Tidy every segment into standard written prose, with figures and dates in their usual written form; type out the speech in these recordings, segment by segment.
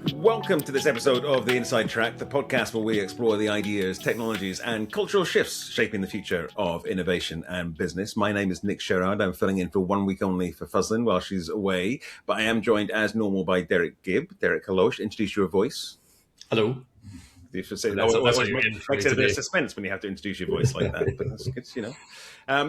Welcome to this episode of The Inside Track, the podcast where we explore the ideas, technologies, and cultural shifts shaping the future of innovation and business. My name is Nick Sherrard. I'm filling in for 1 week only for Fuzzlin while she's away, but I am joined as normal by Derek Gibb. Derek, hello. Introduce your voice. Hello. You should say that. That's what makes it a bit of suspense when you have to introduce your voice like that, but that's good, you know.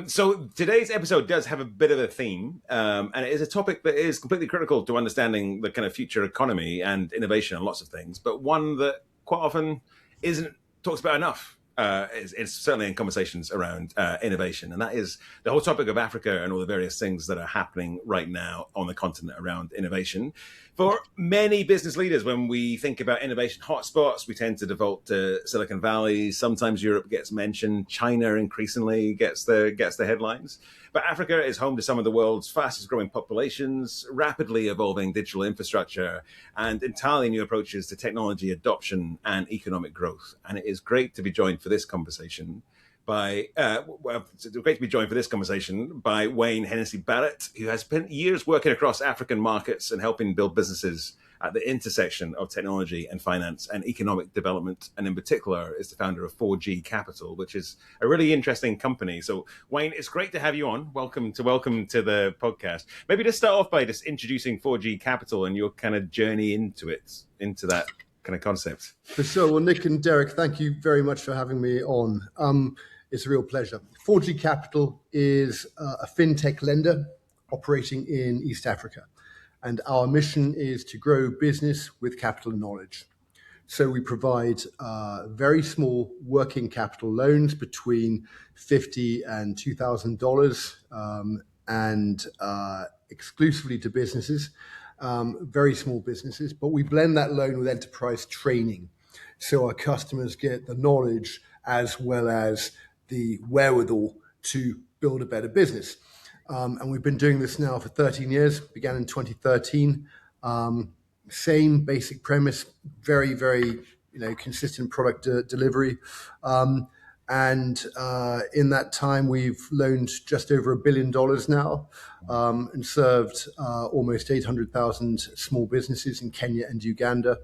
So today's episode does have a bit of a theme, and it is a topic that is completely critical to understanding the kind of future economy and innovation and lots of things, but one that quite often isn't talked about enough. It's certainly in conversations around innovation, and that is the whole topic of Africa and all the various things that are happening right now on the continent around innovation. For many business leaders, when we think about innovation hotspots, we tend to default to Silicon Valley. Sometimes Europe gets mentioned. China increasingly gets the headlines. But Africa is home to some of the world's fastest growing populations, rapidly evolving digital infrastructure, and entirely new approaches to technology adoption and economic growth. And it is great to be joined for this conversation by Wayne Hennessy-Barrett, who has spent years working across African markets and helping build businesses at the intersection of technology and finance and economic development, and in particular is the founder of 4G Capital, which is a really interesting company. So, Wayne, it's great to have you on. Welcome to the podcast. Maybe just start off by just introducing 4G Capital and your kind of journey into that kind of concept. For sure. Well, Nick and Derek, thank you very much for having me on. It's a real pleasure. 4G Capital is a fintech lender operating in East Africa. And our mission is to grow business with capital and knowledge. So we provide very small working capital loans between $50 and $2,000 and exclusively to businesses, very small businesses. But we blend that loan with enterprise training. So our customers get the knowledge as well as the wherewithal to build a better business. And we've been doing this now for 13 years, began in 2013. Same basic premise, very, very consistent product delivery. And in that time, we've loaned just over $1 billion now and served almost 800,000 small businesses in Kenya and Uganda.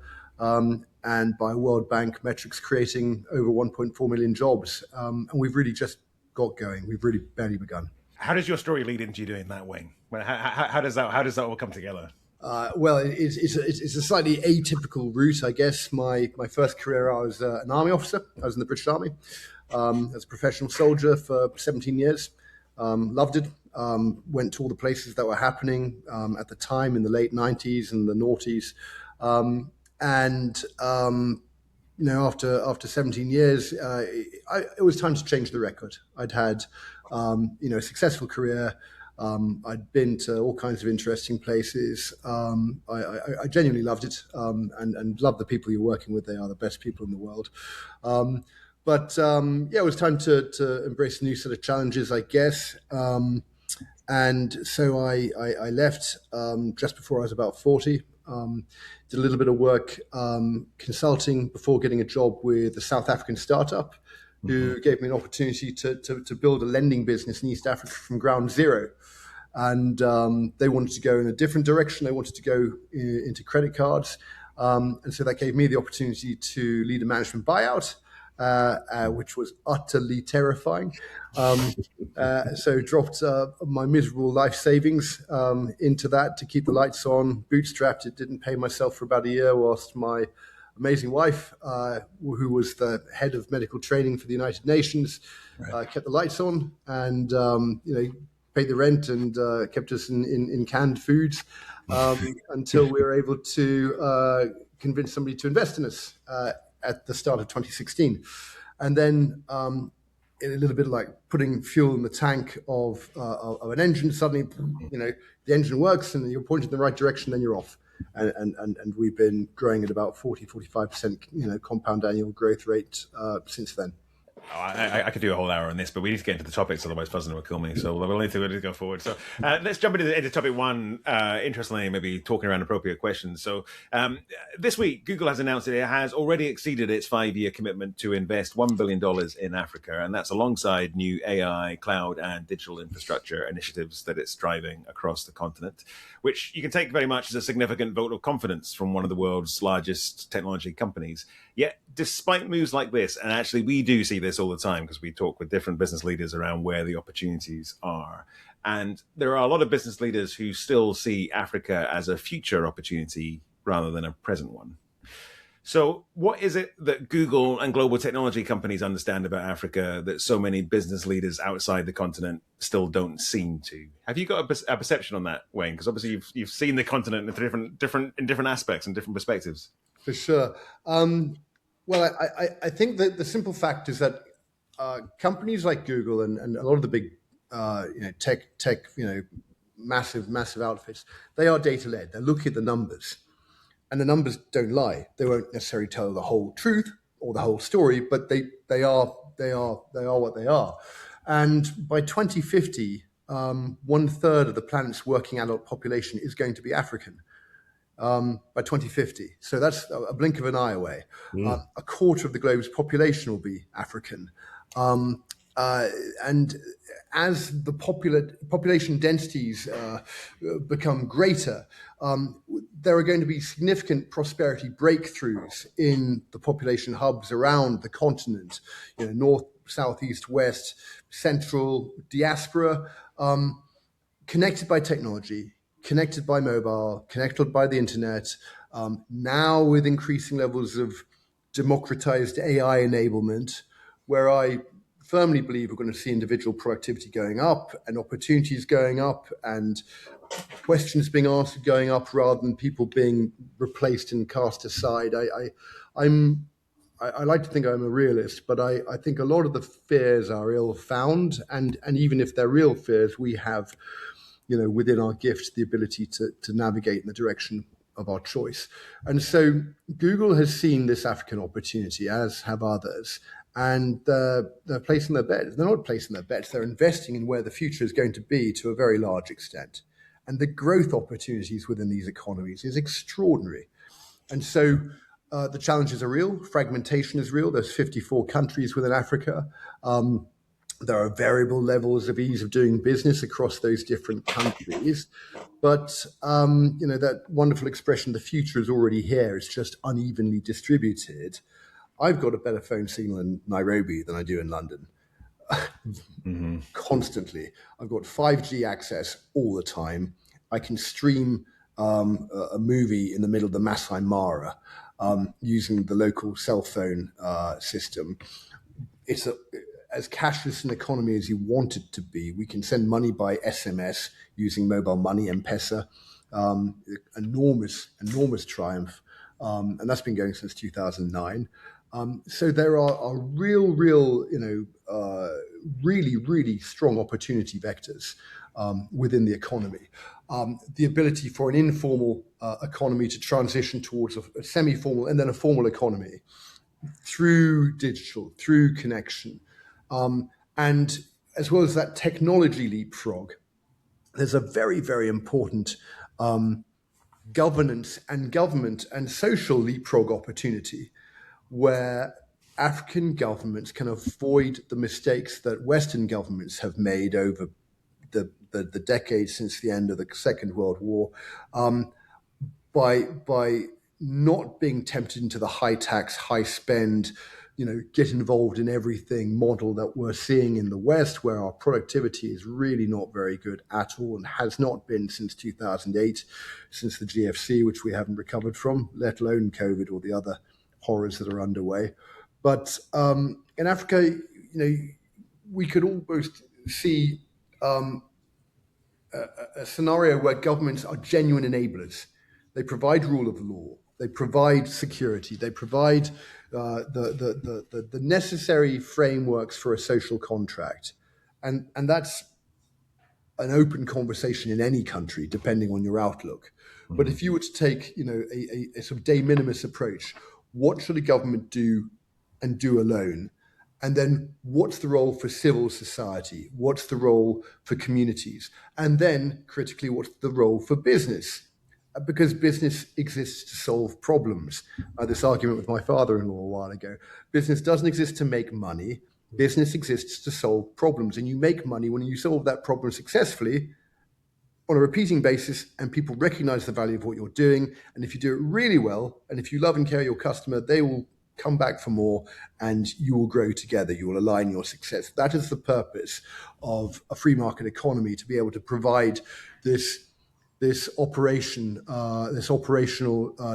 And by World Bank metrics, creating over 1.4 million jobs. And we've really just got going. We've really barely begun. How does your story lead into you doing that, Wayne? How does that all come together? Well, it's a slightly atypical route, I guess. My first career, I was an army officer. I was in the British Army as a professional soldier for 17 years. Loved it. Went to all the places that were happening at the time in the late 90s and the noughties. After 17 years, it was time to change the record. I'd had, a successful career. I'd been to all kinds of interesting places. I genuinely loved it, and love the people you're working with. They are the best people in the world. It was time to embrace a new set of challenges, I guess. And so I left just before I was about 40. Did a little bit of work consulting before getting a job with a South African startup who gave me an opportunity to build a lending business in East Africa from ground zero. And they wanted to go in a different direction. They wanted to go into credit cards. And so that gave me the opportunity to lead a management buyout, which was utterly terrifying. So dropped my miserable life savings into that to keep the lights on, bootstrapped it, didn't pay myself for about a year whilst my amazing wife, who was the head of medical training for the United Nations, kept the lights on and, paid the rent and kept us in canned foods until we were able to convince somebody to invest in us at the start of 2016. And then a little bit like putting fuel in the tank of an engine. Suddenly, the engine works and you're pointing in the right direction, then you're off. And we've been growing at about 45%, compound annual growth rate since then. I could do a whole hour on this, but we need to get into the topics, otherwise Fuzzing will kill me. So we'll need to go forward. So let's jump into topic one. Interestingly, maybe talking around appropriate questions. So this week, Google has announced that it has already exceeded its 5-year commitment to invest $1 billion in Africa, and that's alongside new AI, cloud, and digital infrastructure initiatives that it's driving across the continent, which you can take very much as a significant vote of confidence from one of the world's largest technology companies. Yet, despite moves like this, and actually we do see this all the time because we talk with different business leaders around where the opportunities are. And there are a lot of business leaders who still see Africa as a future opportunity rather than a present one. So what is it that Google and global technology companies understand about Africa that so many business leaders outside the continent still don't seem to? Have you got a perception on that, Wayne? Because obviously you've seen the continent in different aspects and different perspectives. For sure. Well, I think that the simple fact is that companies like Google and a lot of the big tech massive outfits, they are data led. They're looking at the numbers, and the numbers don't lie. They won't necessarily tell the whole truth or the whole story, but they are what they are. And by 2050, 1/3 of the planet's working adult population is going to be African. By 2050. So that's a blink of an eye away. A quarter of the globe's population will be African. And as the population densities become greater, there are going to be significant prosperity breakthroughs in the population hubs around the continent, north, south, east, west, central, diaspora, connected by technology, connected by mobile, connected by the internet, now with increasing levels of democratized AI enablement, where I firmly believe we're going to see individual productivity going up and opportunities going up and questions being answered going up rather than people being replaced and cast aside. I like to think I'm a realist, but I think a lot of the fears are ill-founded, and even if they're real fears, we have within our gift, the ability to navigate in the direction of our choice. And so Google has seen this African opportunity, as have others, and they're placing their bets. They're not placing their bets, they're investing in where the future is going to be to a very large extent. And the growth opportunities within these economies is extraordinary. And so the challenges are real, fragmentation is real. There's 54 countries within Africa. There are variable levels of ease of doing business across those different countries. But, that wonderful expression, the future is already here. It's just unevenly distributed. I've got a better phone signal in Nairobi than I do in London. Constantly. I've got 5G access all the time. I can stream a movie in the middle of the Masai Mara using the local cell phone system. It's as cashless an economy as you want it to be. We can send money by SMS using mobile money, M-Pesa. Enormous triumph. And that's been going since 2009. So there are real, really strong opportunity vectors within the economy. The ability for an informal economy to transition towards a semi-formal and then a formal economy through digital, through connection. And as well as that technology leapfrog, there's a very, very important governance and government and social leapfrog opportunity where African governments can avoid the mistakes that Western governments have made over the decades since the end of the Second World War, by not being tempted into the high tax, high spend, get involved in everything model that we're seeing in the West, where our productivity is really not very good at all and has not been since 2008, since the GFC, which we haven't recovered from, let alone COVID or the other horrors that are underway. But in Africa, we could almost see a scenario where governments are genuine enablers. They provide rule of law. They provide security. They provide the necessary frameworks for a social contract, and that's an open conversation in any country, depending on your outlook. Mm-hmm. But if you were to take, a sort of de minimis approach, what should a government do and do alone, And then what's the role for civil society? What's the role for communities? And then critically, what's the role for business? Because business exists to solve problems. This argument with my father-in-law a while ago. Business doesn't exist to make money. Business exists to solve problems. And you make money when you solve that problem successfully on a repeating basis, and people recognize the value of what you're doing. And if you do it really well, and if you love and care your customer, they will come back for more, and you will grow together. You will align your success. That is the purpose of a free market economy, to be able to provide this operational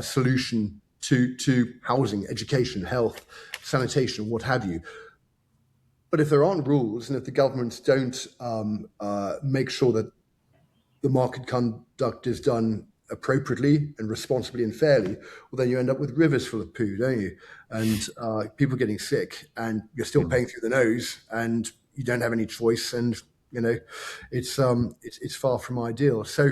solution to housing, education, health, sanitation, what have you. But if there aren't rules, and if the governments don't make sure that the market conduct is done appropriately and responsibly and fairly, well, then you end up with rivers full of poo, don't you? And people getting sick, and you're still paying through the nose, and you don't have any choice. And it's far from ideal. So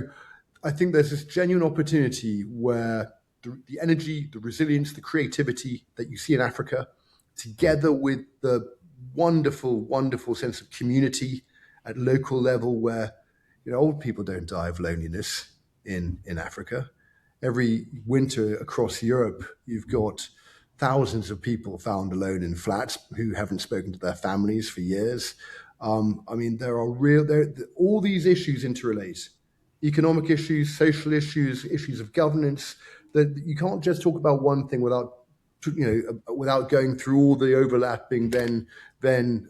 I think there's this genuine opportunity where the energy, the resilience, the creativity that you see in Africa, together with the wonderful, wonderful sense of community at local level, where old people don't die of loneliness in Africa. Every winter across Europe, you've got thousands of people found alone in flats who haven't spoken to their families for years. There are all these issues interrelate: economic issues, social issues, issues of governance. That you can't just talk about one thing without going through all the overlapping Venn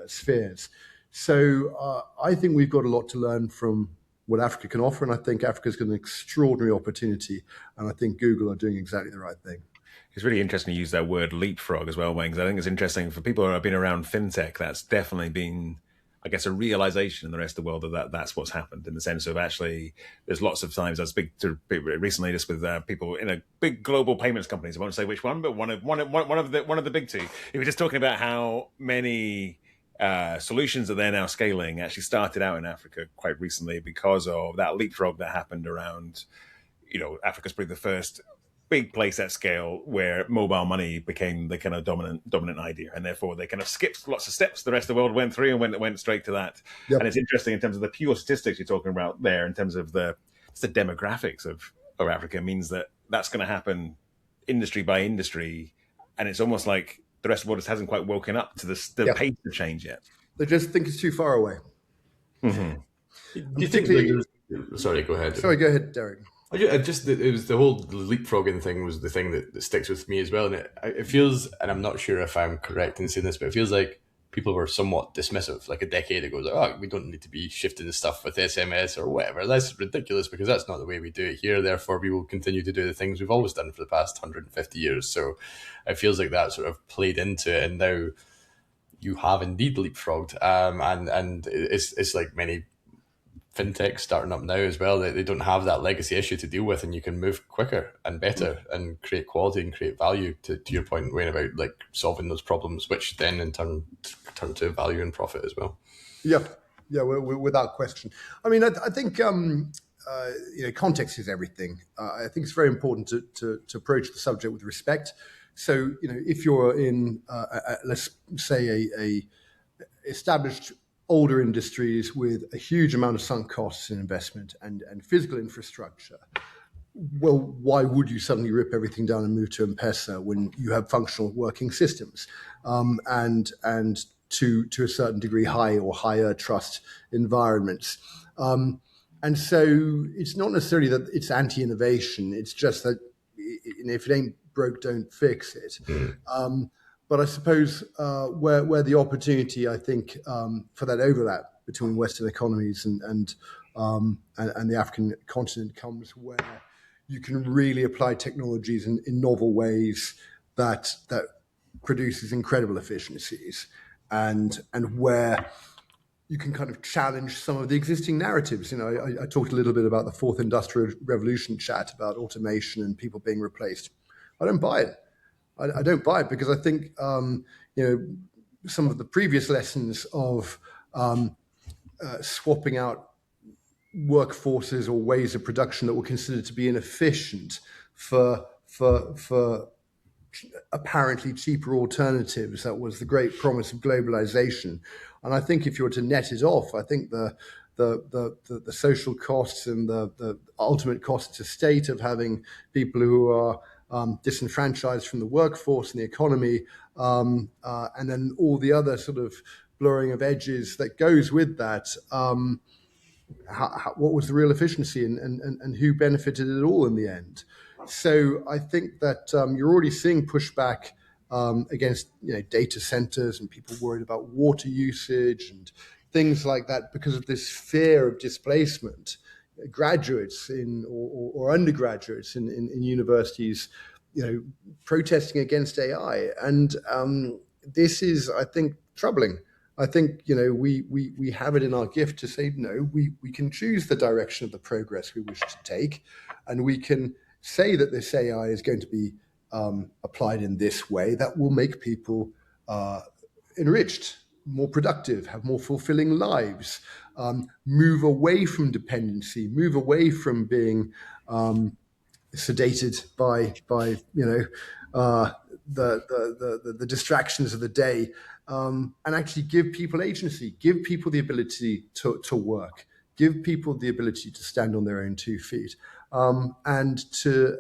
spheres. So I think we've got a lot to learn from what Africa can offer, and I think Africa's got an extraordinary opportunity, and I think Google are doing exactly the right thing. It's really interesting to use that word leapfrog as well, Wayne, because I think it's interesting for people who have been around fintech. That's definitely been, I guess, a realization in the rest of the world that's what's happened, in the sense of actually there's lots of times I speak to recently just with people in a big global payments companies. I won't say which one, but one of the big two. If we're just talking about how many solutions that they're now scaling actually started out in Africa quite recently because of that leapfrog that happened around, Africa's probably the first big place at scale where mobile money became the kind of dominant idea, and therefore they kind of skipped lots of steps the rest of the world went through and went straight to that. Yep. And it's interesting in terms of the pure statistics you're talking about there, in terms of the demographics of Africa, means that that's going to happen industry by industry, and it's almost like the rest of the world just hasn't quite woken up to the pace of change yet. They just think it's too far away. Mm-hmm. Do you think sorry, go ahead. Sorry, go ahead, Derek. It was the whole leapfrogging thing was the thing that sticks with me as well. And it feels, and I'm not sure if I'm correct in saying this, but it feels like people were somewhat dismissive like a decade ago. Like, we don't need to be shifting the stuff with SMS or whatever. That's ridiculous because that's not the way we do it here. Therefore, we will continue to do the things we've always done for the past 150 years. So it feels like that sort of played into it. And now you have indeed leapfrogged. And it's like many fintech starting up now as well, they don't have that legacy issue to deal with, and you can move quicker and better and create quality and create value, to your point, Wayne, about like solving those problems, which then in turn to value and profit as well. Yeah, without question. I mean, I think context is everything. I think it's very important to approach the subject with respect. So if you're in let's say a established older industries with a huge amount of sunk costs in investment and physical infrastructure, well, why would you suddenly rip everything down and move to M-Pesa when you have functional working systems and to a certain degree high or higher trust environments? And so it's not necessarily that it's anti-innovation. It's just that if it ain't broke, don't fix it. But I suppose where the opportunity, I think, for that overlap between Western economies and the African continent comes where you can really apply technologies in novel ways that produces incredible efficiencies, and where you can kind of challenge some of the existing narratives. I talked a little bit about the fourth industrial revolution chat about automation and people being replaced. I don't buy it. I don't buy it because I think some of the previous lessons of swapping out workforces or ways of production that were considered to be inefficient for apparently cheaper alternatives. That was the great promise of globalization. And I think if you were to net it off, I think the social costs and the ultimate cost to state of having people who are disenfranchised from the workforce and the economy, and then all the other sort of blurring of edges that goes with that. What was the real efficiency and who benefited at all in the end? So I think that you're already seeing pushback against data centers and people worried about water usage and things like that because of this fear of displacement. Graduates or undergraduates in universities, protesting against AI, and this is, I think, troubling. I think we have it in our gift to say no. We can choose the direction of the progress we wish to take, and we can say that this AI is going to be applied in this way that will make people enriched, more productive, have more fulfilling lives, move away from dependency, move away from being sedated by the distractions of the day, and actually give people agency, give people the ability to work, give people the ability to stand on their own 2 feet, and to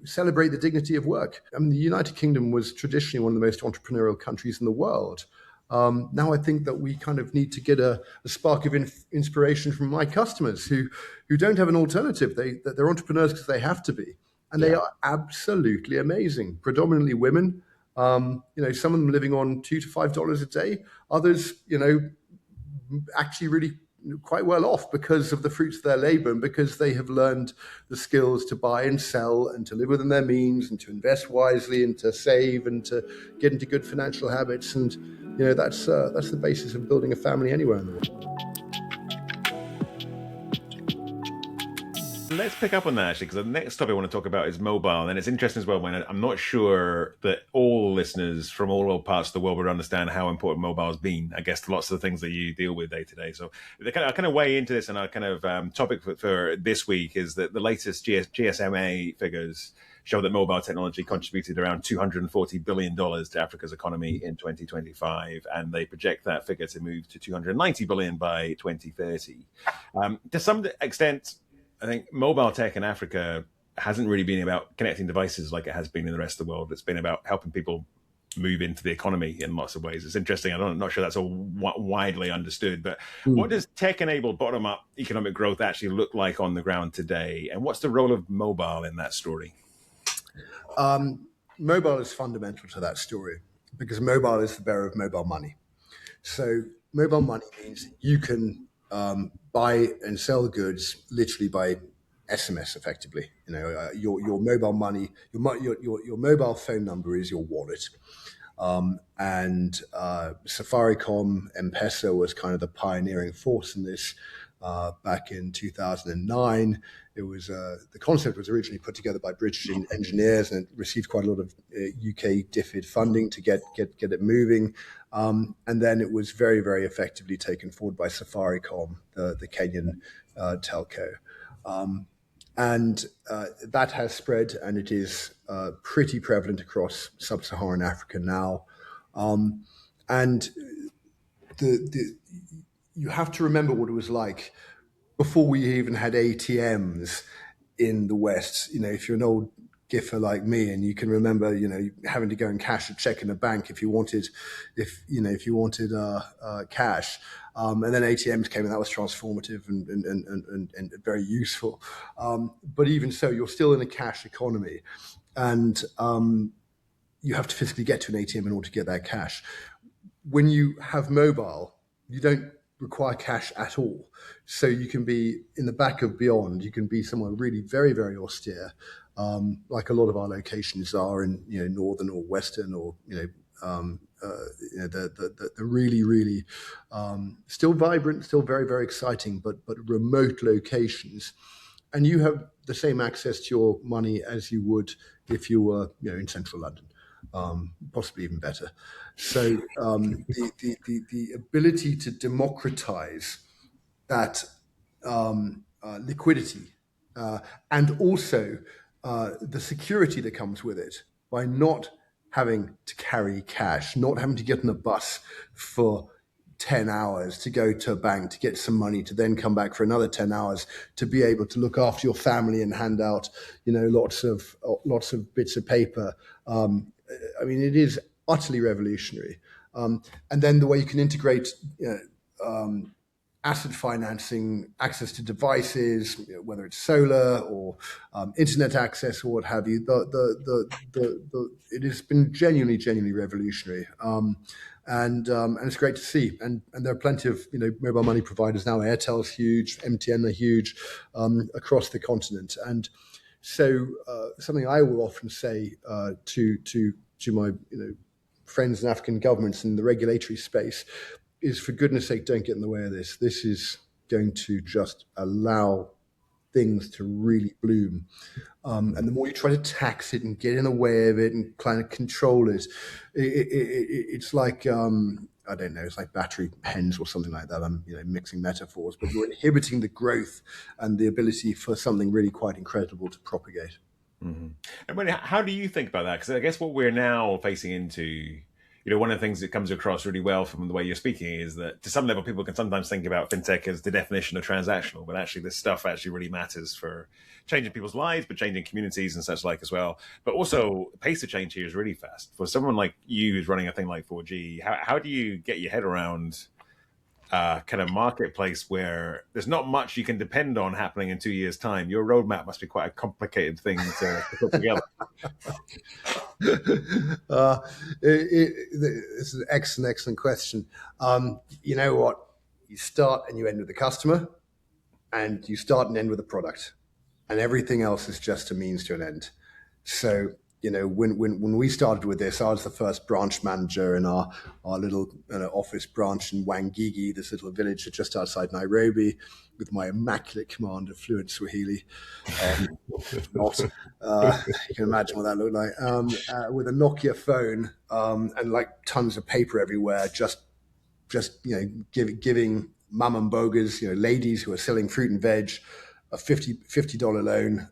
celebrate the dignity of work. I mean, the United Kingdom was traditionally one of the most entrepreneurial countries in the world. Now I think that we kind of need to get a spark of inspiration from my customers who don't have an alternative. They're entrepreneurs because they have to be, and they are absolutely amazing. Predominantly women. Some of them living on $2 to $5 a day. Others, actually really quite well off because of the fruits of their labor and because they have learned the skills to buy and sell and to live within their means and to invest wisely and to save and to get into good financial habits. And that's the basis of building a family anywhere in the world. Let's pick up on that, actually, because the next topic I want to talk about is mobile. And it's interesting as well, when I'm not sure that all listeners from all parts of the world would understand how important mobile has been, I guess, to lots of the things that you deal with day to day. So I kind of weigh into this, and our kind of topic for this week is that the latest GSMA figures show that mobile technology contributed around $240 billion to Africa's economy in 2025, and they project that figure to move to $290 billion by 2030. To some extent, I think mobile tech in Africa hasn't really been about connecting devices like it has been in the rest of the world. It's been about helping people move into the economy in lots of ways. It's interesting. I'm not sure that's all widely understood, but what does tech-enabled bottom-up economic growth actually look like on the ground today? And what's the role of mobile in that story? Mobile is fundamental to that story because mobile is the bearer of mobile money. So mobile money means you can buy and sell goods literally by SMS, effectively. Your mobile money, your mobile phone number is your wallet. And Safaricom, M-Pesa was kind of the pioneering force in this back in 2009. It was the concept was originally put together by British engineers and it received quite a lot of UK DFID funding to get it moving. And then it was very, very effectively taken forward by Safaricom, the Kenyan telco. And that has spread, and it is pretty prevalent across sub-Saharan Africa now. And you have to remember what it was like before we even had ATMs in the West. If you're an old giffer like me, and you can remember, having to go and cash a check in a bank if you wanted cash, and then ATMs came, and that was transformative and very useful. But even so, you're still in a cash economy, and you have to physically get to an ATM in order to get that cash. When you have mobile, you don't require cash at all. So you can be in the back of beyond. You can be somewhere really very, very austere, like a lot of our locations are in northern or western or the really, really still vibrant, still very, very exciting, but remote locations, and you have the same access to your money as you would if you were in central London. Possibly even better. So the ability to democratize that liquidity and also the security that comes with it by not having to carry cash, not having to get on a bus for 10 hours to go to a bank to get some money to then come back for another 10 hours to be able to look after your family and hand out, lots of bits of paper. It is utterly revolutionary. And then the way you can integrate asset financing, access to devices, whether it's solar or internet access or what have you, it has been genuinely revolutionary. And it's great to see. And there are plenty of mobile money providers now. Airtel's huge, MTN are huge across the continent. And so something I will often say to my friends in African governments in the regulatory space is, for goodness sake, don't get in the way of this. This is going to just allow things to really bloom. And the more you try to tax it and get in the way of it and kind of control it, it's like, I don't know, it's like battery hens or something like that. I'm mixing metaphors, but you're inhibiting the growth and the ability for something really quite incredible to propagate. Mm-hmm. And how do you think about that? Because I guess what we're now facing into, one of the things that comes across really well from the way you're speaking is that to some level, people can sometimes think about fintech as the definition of transactional, but actually this stuff actually really matters for changing people's lives, but changing communities and such like as well. But also the pace of change here is really fast. For someone like you who's running a thing like 4G, how do you get your head around kind of marketplace where there's not much you can depend on happening in 2 years' time? Your roadmap must be quite a complicated thing to put together. This is an excellent question. You know what? You start and you end with the customer, and you start and end with the product, and everything else is just a means to an end. So, when we started with this, I was the first branch manager in our little office branch in Wangigi, this little village just outside Nairobi, with my immaculate command of fluent Swahili. You can imagine what that looked like. With a Nokia phone and like tons of paper everywhere, just giving mum and bogas, ladies who are selling fruit and veg, a $50 loan,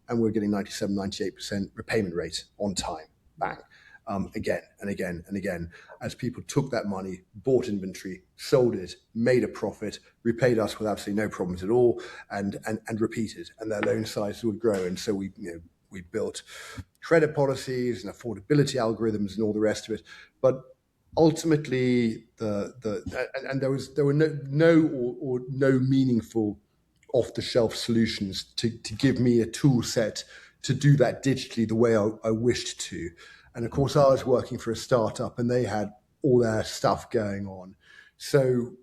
and we're getting 97-98% repayment rate on time. Bang. Again and again and again, as people took that money, bought inventory, sold it, made a profit, repaid us with absolutely no problems at all, and repeated, and their loan size would grow. And so we built credit policies and affordability algorithms and all the rest of it. But ultimately, there were no meaningful off-the-shelf solutions to give me a tool set to do that digitally the way I wished to. And of course, I was working for a startup and they had all their stuff going on. So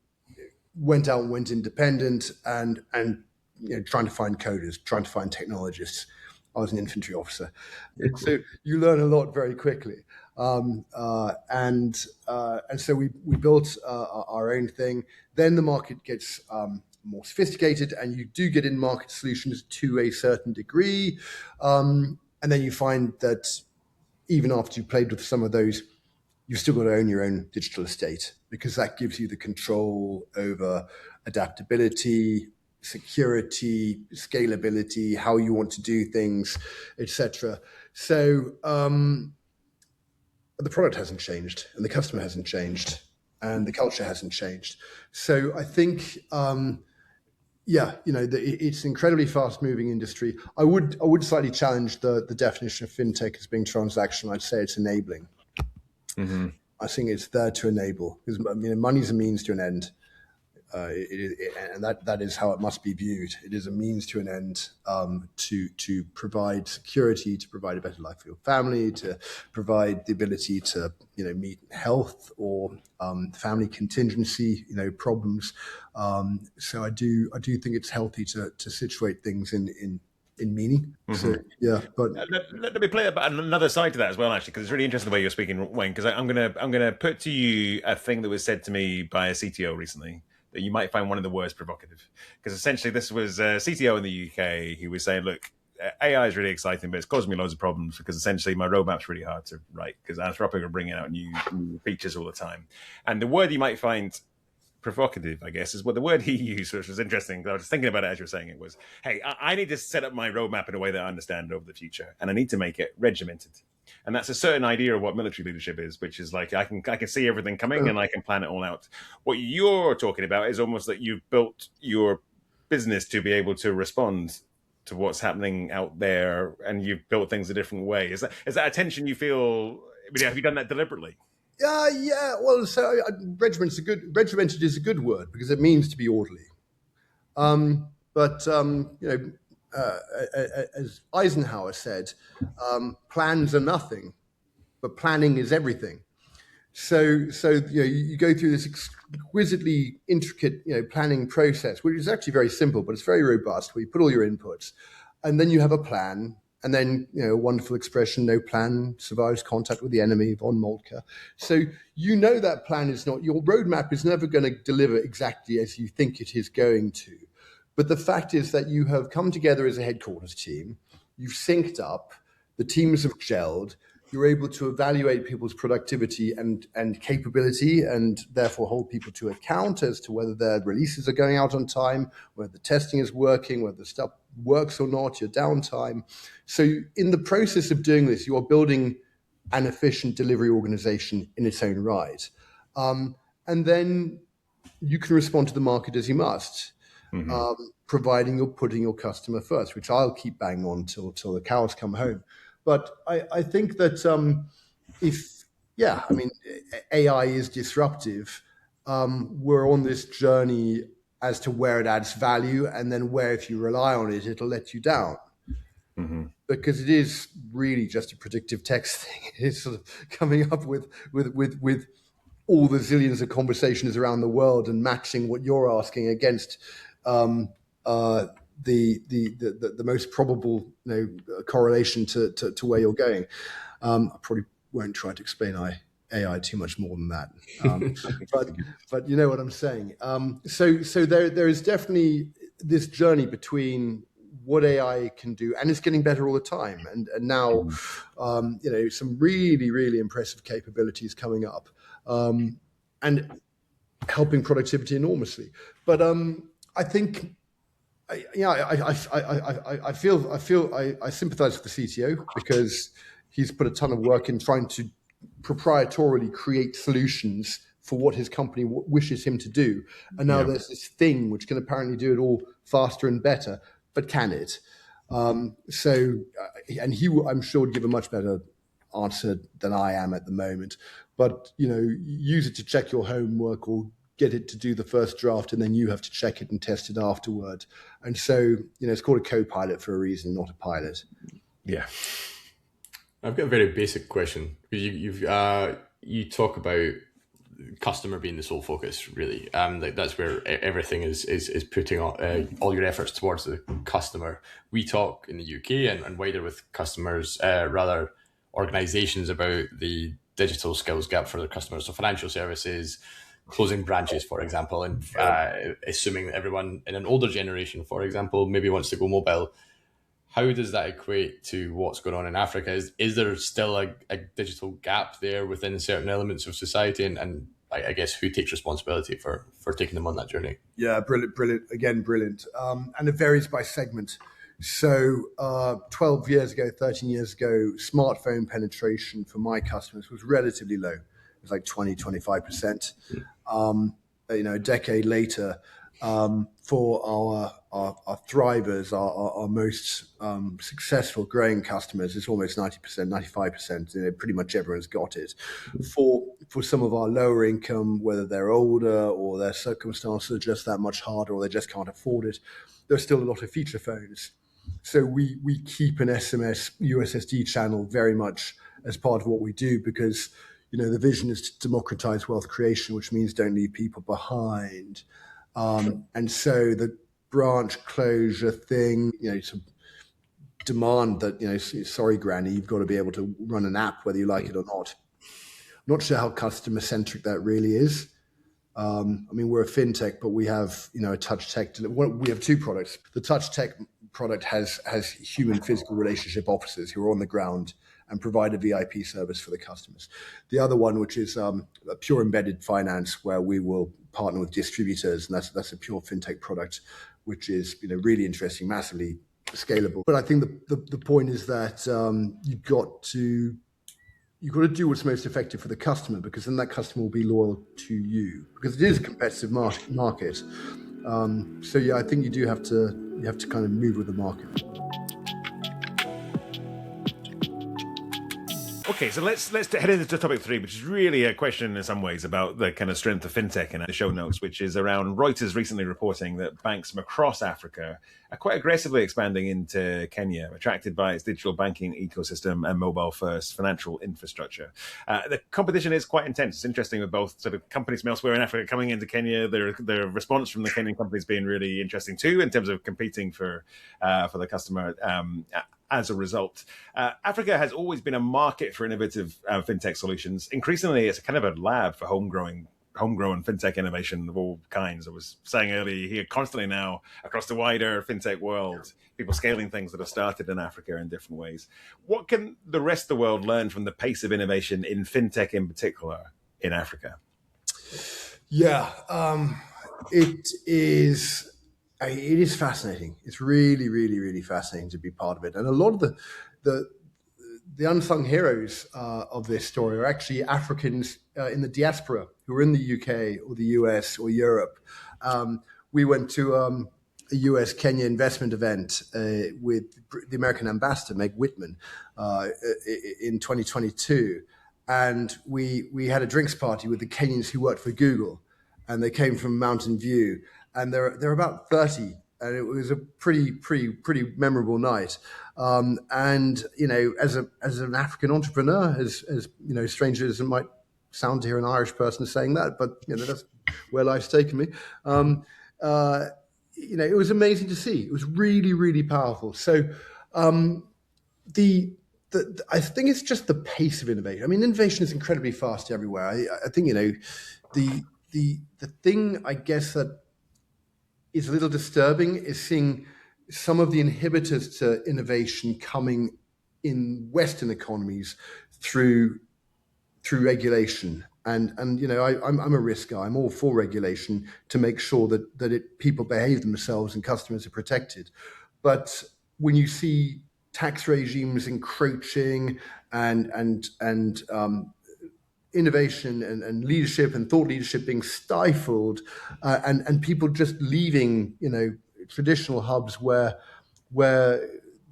went independent and trying to find coders, trying to find technologists. I was an infantry officer. So you learn a lot very quickly. And so we built our own thing. Then the market gets more sophisticated, and you do get in-market solutions to a certain degree. And then you find that even after you've played with some of those, you've still got to own your own digital estate, because that gives you the control over adaptability, security, scalability, how you want to do things, etc. So the product hasn't changed, and the customer hasn't changed, and the culture hasn't changed. So I think it's an incredibly fast-moving industry. I would slightly challenge the definition of fintech as being transactional. I'd say it's enabling. Mm-hmm. I think it's there to enable, because money's a means to an end, and that is how it must be viewed. It is a means to an end, to provide security, to provide a better life for your family, to provide the ability to meet health or family contingency problems. So I do think it's healthy to situate things in meaning. Mm-hmm. So but let me play another side to that as well, actually, because it's really interesting the way you're speaking, Wayne. Because I'm gonna put to you a thing that was said to me by a CTO recently that you might find one of the worst provocative. Because essentially, this was a CTO in the UK who was saying, "Look, AI is really exciting, but it's causing me loads of problems because essentially my roadmap's really hard to write because Anthropic are bringing out new features all the time." And the word you might find provocative, I guess, is what the word he used, which was interesting. I was thinking about it as you were saying it. Hey, I need to set up my roadmap in a way that I understand over the future, and I need to make it regimented. And that's a certain idea of what military leadership is, which is like I can see everything coming and I can plan it all out. What you're talking about is almost that you've built your business to be able to respond to what's happening out there, and you've built things a different way. Is that a tension you feel? I mean, have you done that deliberately? Yeah. Well, so regimented is a good word because it means to be orderly. But as Eisenhower said, plans are nothing, but planning is everything. So you go through this exquisitely intricate planning process, which is actually very simple, but it's very robust, where you put all your inputs, and then you have a plan, and then a wonderful expression: "No plan survives contact with the enemy," von Moltke. So that plan is not your roadmap is never going to deliver exactly as you think it is going to. But the fact is that you have come together as a headquarters team, you've synced up, the teams have gelled, you're able to evaluate people's productivity and capability, and therefore hold people to account as to whether their releases are going out on time, whether the testing is working, whether the stuff works or not, your downtime. So in the process of doing this, you are building an efficient delivery organization in its own right. And then you can respond to the market as you must. Providing you're putting your customer first, which I'll keep banging on till the cows come home. But I think that AI is disruptive. We're on this journey as to where it adds value, and then where, if you rely on it, it'll let you down. Because it is really just a predictive text thing. It's sort of coming up with all the zillions of conversations around the world and matching what you're asking against the most probable correlation to where you're going. I probably won't try to explain AI too much more than that, but you know what I'm saying. So there is definitely this journey between what AI can do, and it's getting better all the time. And now some really, really impressive capabilities coming up, and helping productivity enormously. But I think, I sympathise with the CTO, because he's put a ton of work in trying to proprietarily create solutions for what his company wishes him to do. And now there's this thing which can apparently do it all faster and better, but can it? And he, I'm sure, would give a much better answer than I am at the moment. But use it to check your homework, or get it to do the first draft, and then you have to check it and test it afterward. And so it's called a co-pilot for a reason, not a pilot. Yeah. I've got a very basic question. You talk about customer being the sole focus, really. That's where everything is putting all your efforts towards the customer. We talk in the UK and wider with customers, rather organizations, about the digital skills gap for their customers. So financial services, closing branches, for example, and assuming that everyone in an older generation, for example, maybe wants to go mobile. How does that equate to what's going on in Africa? Is there still a digital gap there within certain elements of society? And I guess who takes responsibility for taking them on that journey? Yeah, brilliant. Again, brilliant. And it varies by segment. So 12 years ago, 13 years ago, smartphone penetration for my customers was relatively low. It was like 20-25%. A decade later, for our thrivers, our most successful growing customers, it's almost 90%, 95%. Pretty much everyone's got it. For some of our lower income, whether they're older or their circumstances are just that much harder, or they just can't afford it, there's still a lot of feature phones. So we keep an SMS USSD channel very much as part of what we do, because the vision is to democratize wealth creation, which means don't leave people behind. And so the branch closure thing, to demand that, sorry, Granny, you've got to be able to run an app whether you like it or not. I'm not sure how customer centric that really is. We're a fintech, but we have, a touch tech. We have two products. The touch tech product has human physical relationship officers who are on the ground and provide a VIP service for the customers. The other one, which is a pure embedded finance, where we will partner with distributors, and that's a pure fintech product, which is really interesting, massively scalable. But I think the point is that you've got to you've got to do what's most effective for the customer, because then that customer will be loyal to you, because it is a competitive market. So yeah, I think you have to kind of move with the market. Okay, so let's head into topic 3, which is really a question in some ways about the kind of strength of fintech in the show notes, which is around Reuters recently reporting that banks from across Africa are quite aggressively expanding into Kenya, attracted by its digital banking ecosystem and mobile-first financial infrastructure. The competition is quite intense. It's interesting with both sort of companies from elsewhere in Africa coming into Kenya. Their response from the Kenyan companies being really interesting too, in terms of competing for the customer. As a result, Africa has always been a market for innovative fintech solutions. Increasingly, it's kind of a lab for homegrown fintech innovation of all kinds. I was saying earlier, you hear constantly now across the wider fintech world, people scaling things that have started in Africa in different ways. What can the rest of the world learn from the pace of innovation in fintech in particular in Africa? Yeah, it is fascinating. It's really, really, really fascinating to be part of it. And a lot of the unsung heroes of this story are actually Africans in the diaspora who are in the UK or the US or Europe. We went to a US-Kenya investment event with the American ambassador, Meg Whitman, in 2022. And we had a drinks party with the Kenyans who worked for Google, and they came from Mountain View. And they're about 30, and it was a pretty memorable night. And as an African entrepreneur, as strange as it might sound to hear an Irish person saying that, but that's where life's taken me. It was amazing to see. It was really, really powerful. So I think it's just the pace of innovation. I mean, innovation is incredibly fast everywhere. I think the thing, I guess, that is a little disturbing is seeing some of the inhibitors to innovation coming in Western economies through regulation. And I'm a risk guy. I'm all for regulation to make sure that people behave themselves and customers are protected. But when you see tax regimes encroaching and innovation and leadership and thought leadership being stifled, and people just leaving, traditional hubs where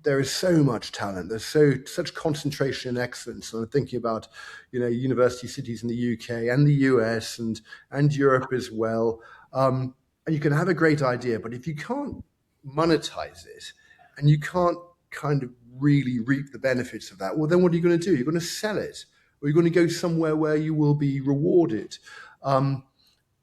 there is so much talent, there's such concentration and excellence. And I'm thinking about, university cities in the UK and the US and Europe as well. And you can have a great idea, but if you can't monetize it and you can't kind of really reap the benefits of that, well, then what are you going to do? You're going to sell it, or you're going to go somewhere where you will be rewarded.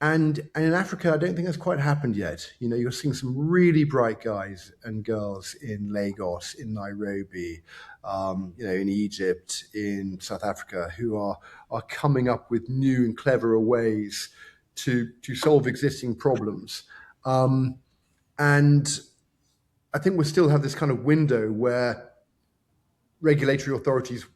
And in Africa, I don't think that's quite happened yet. You're seeing some really bright guys and girls in Lagos, in Nairobi, in Egypt, in South Africa, who are coming up with new and cleverer ways to solve existing problems. And I think we still have this kind of window where regulatory authorities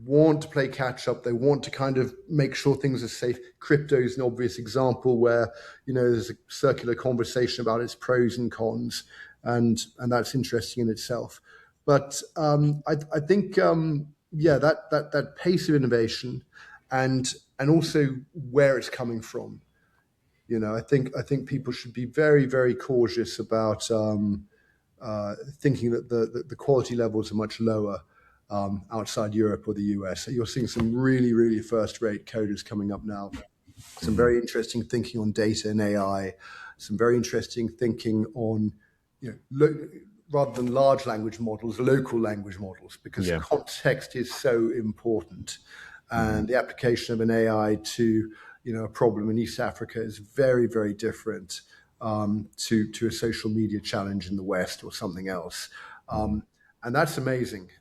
want to play catch up. They want to kind of make sure things are safe. Crypto is an obvious example where, there's a circular conversation about its pros and cons, and that's interesting in itself. But I think, that pace of innovation and also where it's coming from. I think people should be very, very cautious about thinking that the quality levels are much lower outside Europe or the US. So you're seeing some really, really first-rate coders coming up now. Some very interesting thinking on data and AI. Some very interesting thinking on, rather than large language models, local language models, because context is so important. And the application of an AI to, a problem in East Africa is very, very different to a social media challenge in the West or something else. And that's amazing.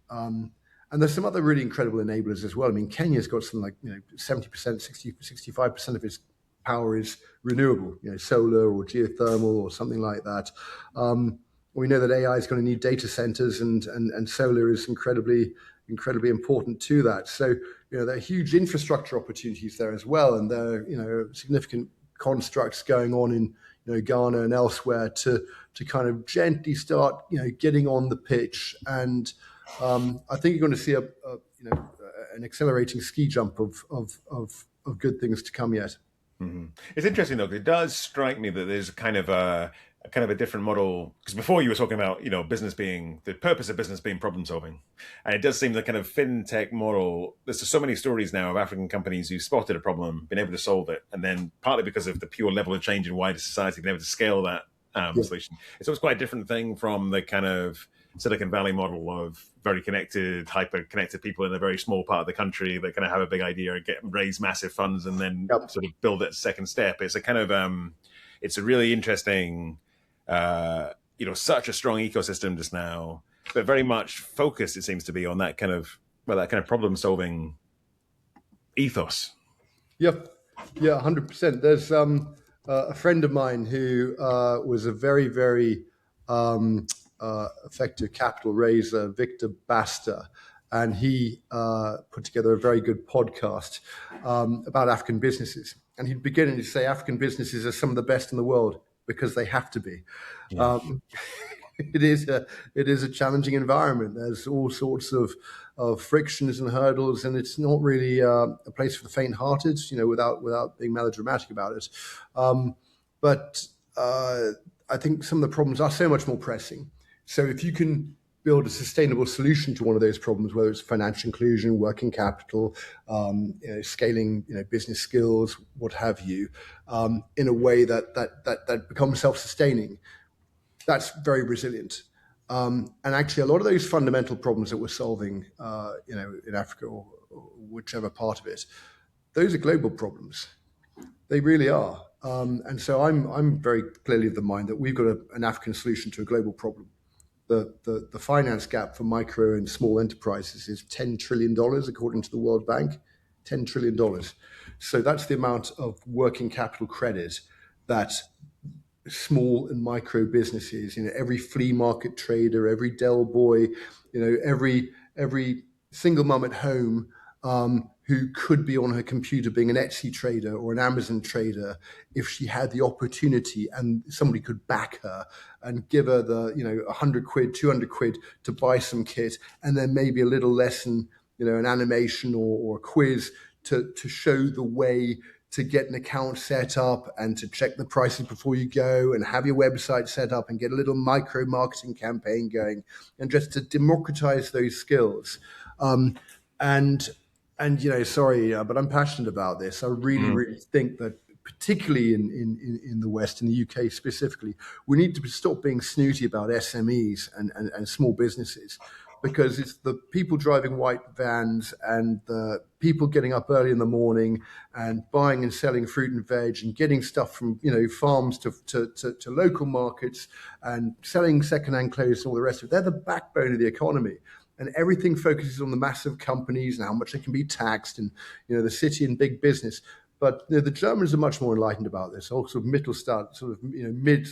And there's some other really incredible enablers as well. I mean, Kenya's got something like 70%, 65% of its power is renewable, solar or geothermal or something like that. We know that AI is going to need data centers, and solar is incredibly important to that. So there are huge infrastructure opportunities there as well, and there are significant constructs going on in Ghana and elsewhere to kind of gently start getting on the pitch. And I think you're going to see an accelerating ski jump of good things to come yet. Mm-hmm. It's interesting though, because it does strike me that there's kind of a different model, because before you were talking about, business being, the purpose of business being problem solving, and it does seem the kind of fintech model, there's so many stories now of African companies who spotted a problem, been able to solve it, and then partly because of the pure level of change in wider society, been able to scale that solution. It's always quite a different thing from the kind of Silicon Valley model of very connected, hyper connected people in a very small part of the country that kind of have a big idea, raise massive funds, and then sort of build it second step. It's a kind of it's a really interesting, such a strong ecosystem just now, but very much focused, it seems to be, on that kind of problem solving ethos. Yep. Yeah, 100%. There's a friend of mine who was a very, very effective capital raiser, Victor Basta, and he put together a very good podcast about African businesses. And he'd begin to say African businesses are some of the best in the world because they have to be. Yeah. It is a challenging environment. There's all sorts of frictions and hurdles, and it's not really a place for the faint-hearted, without being melodramatic about it. But I think some of the problems are so much more pressing. So if you can build a sustainable solution to one of those problems, whether it's financial inclusion, working capital, scaling, business skills, what have you, in a way that becomes self-sustaining, that's very resilient. And actually, a lot of those fundamental problems that we're solving, in Africa or whichever part of it, those are global problems. They really are. And so I'm very clearly of the mind that we've got an African solution to a global problem. The finance gap for micro and small enterprises is $10 trillion, according to the World Bank. $10 trillion. So that's the amount of working capital credit that small and micro businesses, every flea market trader, every Del Boy, every single mum at home who could be on her computer being an Etsy trader or an Amazon trader, if she had the opportunity and somebody could back her and give her the 100 quid, 200 quid to buy some kit, and then maybe a little lesson, an animation or a quiz to show the way to get an account set up and to check the prices before you go and have your website set up and get a little micro marketing campaign going, and just to democratize those skills. And sorry, but I'm passionate about this. I really think that, particularly in the West, in the UK specifically, we need to stop being snooty about SMEs and small businesses, because it's the people driving white vans and the people getting up early in the morning and buying and selling fruit and veg and getting stuff from farms to local markets and selling secondhand clothes and all the rest of it. They're the backbone of the economy. And everything focuses on the massive companies and how much they can be taxed, and the city and big business. But the Germans are much more enlightened about this. Also, Mittelstand, sort of mid,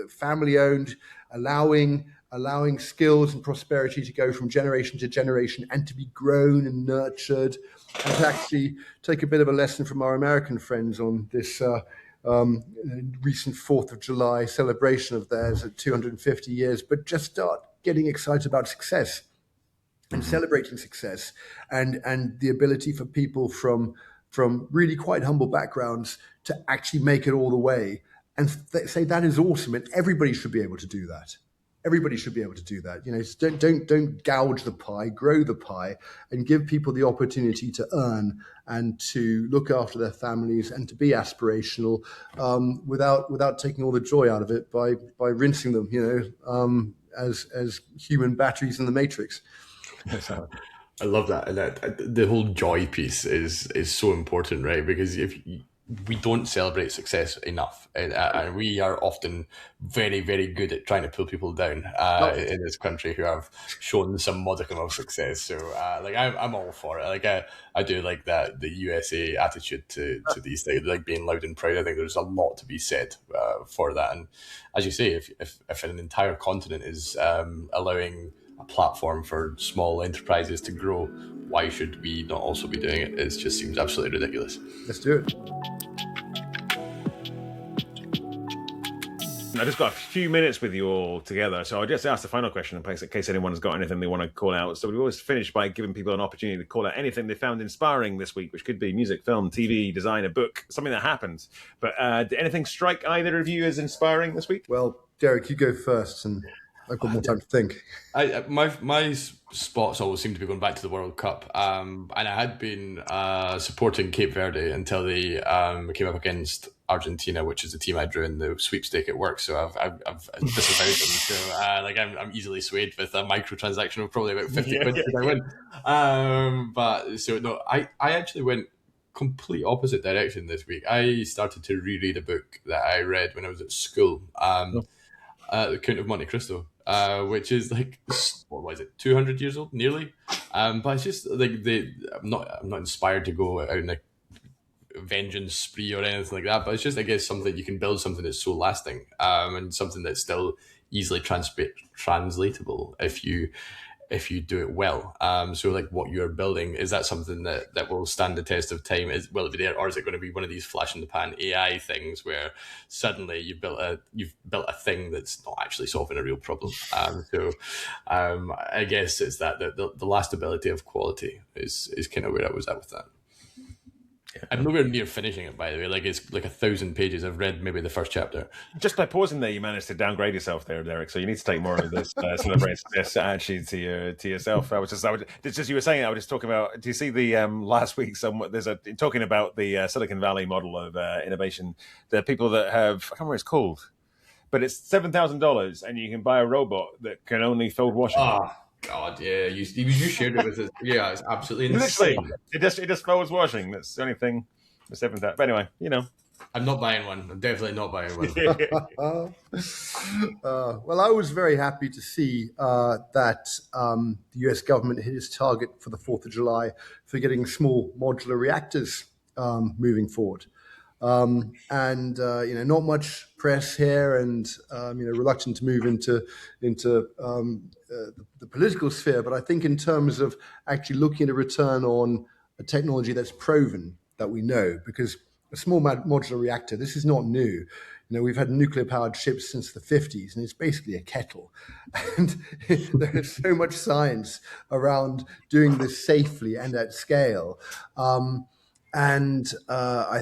family owned, allowing skills and prosperity to go from generation to generation and to be grown and nurtured, and to actually take a bit of a lesson from our American friends on this recent 4th of July celebration of theirs at 250 years. But just start getting excited about success and celebrating success, and the ability for people from really quite humble backgrounds to actually make it all the way, and say that is awesome, and everybody should be able to do that. Everybody should be able to do that. Don't gouge the pie, grow the pie, and give people the opportunity to earn and to look after their families and to be aspirational, without taking all the joy out of it by rinsing them, as human batteries in the Matrix. I love that, and the whole joy piece is so important, right? Because if we don't celebrate success enough, and we are often very, very good at trying to pull people down in this country who have shown some modicum of success. So, I'm all for it. I do like that, the USA attitude to these things, like being loud and proud. I think there's a lot to be said for that. And as you say, if an entire continent is allowing a platform for small enterprises to grow, why should we not also be doing it? It just seems absolutely ridiculous. Let's do it. I just got a few minutes with you all together, so I'll just ask the final question in case anyone's got anything they want to call out. So we always finish by giving people an opportunity to call out anything they found inspiring this week, which could be music, film, TV, design, a book, something that happened. But did anything strike either of you as inspiring this week? Well, Derek, you go first, and I've got more time to think. My spots always seem to be going back to the World Cup, and I had been supporting Cape Verde until they came up against Argentina, which is the team I drew in the sweepstake at work. So I've disavowed them. So I'm easily swayed with a microtransaction of probably about 50 quid if I win. But so no, I actually went complete opposite direction this week. I started to reread a book that I read when I was at school, The Count of Monte Cristo, which is like, what was it, 200 years old, nearly. But it's just like I'm not inspired to go out in a vengeance spree or anything like that. But it's just, I guess, something you can build something that's so lasting, and something that's still easily translatable if you do it well. So like what you're building, is that something that will stand the test of time? Will it be there, or is it going to be one of these flash in the pan AI things where suddenly you've built a thing that's not actually solving a real problem? I guess it's that the lastability of quality is kind of where I was at with that. Yeah. I'm nowhere near finishing it, by the way. Like, it's like 1,000 pages. I've read maybe the first chapter. Just by pausing there, you managed to downgrade yourself there, Derek. So you need to take more of this this attitude to yourself. Just you were saying, I was just talking about. Do you see the last week? Talking about the Silicon Valley model of innovation. The people that have, I can't remember what it's called, but it's $7,000, and you can buy a robot that can only fold washing. God, yeah, you shared it with us. Yeah, it's absolutely insane. Literally, it just folds washing. That's the only thing. The $7,000. But anyway, I'm not buying one. I'm definitely not buying one. Well, I was very happy to see that the US government hit its target for the 4th of July for getting small modular reactors moving forward. Not much press here, and reluctant to move into the political sphere. But I think in terms of actually looking at a return on a technology that's proven, that we know, because a small modular reactor, this is not new. We've had nuclear-powered ships since the 50s, and it's basically a kettle. And there is so much science around doing this safely and at scale. I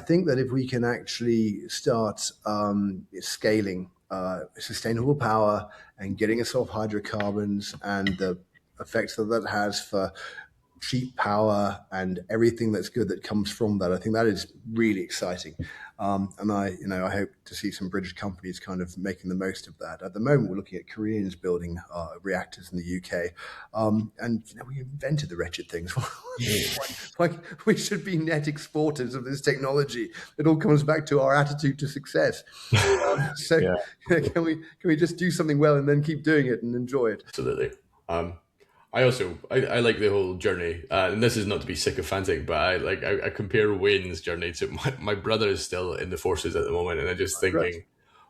think that if we can actually start scaling sustainable power and getting us off hydrocarbons and the effects that has for cheap power and everything that's good that comes from that, I think that is really exciting. And I hope to see some British companies kind of making the most of that. At the moment, we're looking at Koreans building reactors in the UK, and we invented the wretched things. We should be net exporters of this technology. It all comes back to our attitude to success. Can we just do something well and then keep doing it and enjoy it? Absolutely. I like the whole journey, and this is not to be sycophantic, but I compare Wayne's journey to my brother is still in the forces at the moment, and I'm just thinking, right,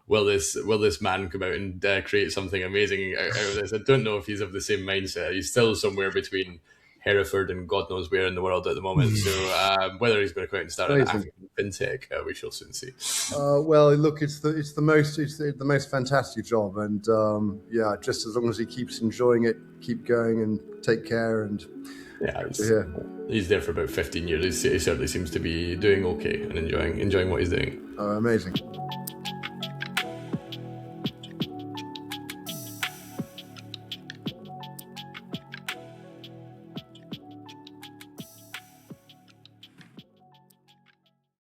will this man come out and create something amazing out of this? I don't know if he's of the same mindset. He's still somewhere between Hereford and God knows where in the world at the moment. So whether he's going to come out and start an African fintech, we shall soon see. Well, look, it's the most fantastic job, and just as long as he keeps enjoying it, keep going and take care. And he's there for about 15 years. He certainly seems to be doing okay and enjoying what he's doing. Amazing.